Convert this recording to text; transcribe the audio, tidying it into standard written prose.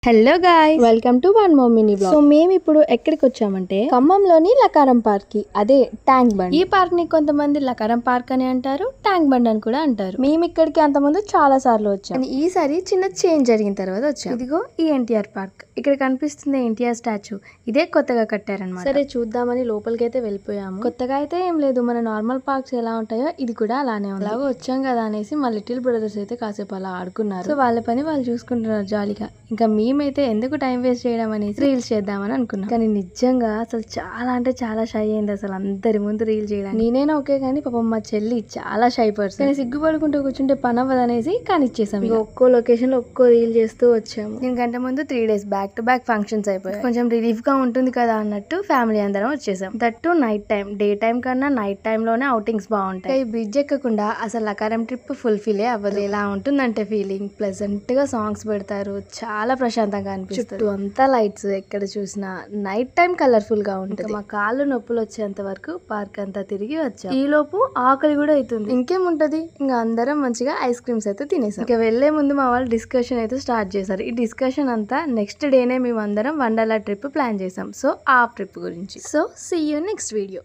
Hello guys, welcome to one more mini blog. So మేము ఇప్పుడు ఎక్కడికి వచ్చామంటే ఖమ్మంలోని లకారం పార్క్ కి, అదే ట్యాంక్ బండ్. ఈ పార్క్ ని కొంతమంది లకారం పార్క్ అని అంటారు, ట్యాంక్ బండ్ అని కూడా అంటారు. మేము ఇక్కడికి అంతకుముందు చాలా సార్లు వచ్చాం, ఈసారి చిన్న చేంజ్ జరిగిన తర్వాత వచ్చాం. ఇదిగో ఈ ఎన్టీఆర్ పార్క్, ఇక్కడ కనిపిస్తుంది ఎన్టీఆర్ స్టాచ్యూ. ఇదే కొత్తగా కట్టారనమాట. సరే చూద్దామని లోపలికి అయితే వెళ్ళిపోయాము. కొత్తగా అయితే ఏం లేదు, మన నార్మల్ పార్క్స్ ఎలా ఉంటాయో ఇది కూడా అలానే ఉంది. అలాగే వచ్చాం కదా అనేసి మా లిటిల్ బ్రదర్స్ అయితే కాసేపు అలా ఆడుకున్నారు. సో వాళ్ళ పని వాళ్ళు చూసుకుంటున్నారు జాలీగా. ఇంకా మేమైతే ఎందుకు టైం వేస్ట్ చేయడం అనేసి రీల్స్ చేద్దామని అనుకున్నాం. కానీ నిజంగా అసలు చాలా అంటే చాలా షై అయింది అసలు అందరి ముందు రీల్ చేయడానికి. నేనైనా ఓకే కానీ పాపం మా చెల్లి చాలా షై పర్సన్. కానీ సిగ్గుపడుకుంటూ కూర్చుంటే పని అవ్వదు అనేసి కానిచ్చేసాం. ఇక ఒక్కో లొకేషన్ లో ఒక్కో రీల్ చేస్తూ వచ్చాము. దీనికంటే ముందు 3 days back to back functions అయిపోయాయి. కొంచెం రిలీఫ్ గా ఉంటుంది కదా అన్నట్టు ఫ్యామిలీ అందరం వచ్చేసాం. That night time. Day time కన్నా నైట్ టైం లోనే అవుటింగ్స్ బాగుంటాయి. ఈ బ్రిడ్జ్ ఎక్కకుండా అసలు లకారం ట్రిప్ ఫుల్ఫిల్ అవ్వదు. ఎలా ఉంటుందంటే ఫీలింగ్ ప్లెజెంట్ గా సాంగ్స్ పెడతారు, చాలా ప్రశాంతంగా అనిపిస్తుంది. చుట్టూ అంతా లైట్స్, ఎక్కడ చూసినా నైట్ టైం కలర్ఫుల్ గా ఉంటుంది. మా కాళ్ళు నొప్పులు వచ్చేంత వరకు పార్క్ అంతా తిరిగి వచ్చాం. ఈ లోపు ఆకలి కూడా అవుతుంది. ఇంకేముంటది, ఇంకా అందరం మంచిగా ఐస్ క్రీమ్స్ అయితే తినేసాం. ఇక వెళ్లే ముందు మా వాళ్ళు డిస్కషన్ అయితే స్టార్ట్ చేశారు. ఈ డిస్కషన్ అంతా నెక్స్ట్ డేనే మేము అందరం వండర్లా ట్రిప్ ప్లాన్ చేసాం. సో ఆ ట్రిప్ గురించి. So see you next video.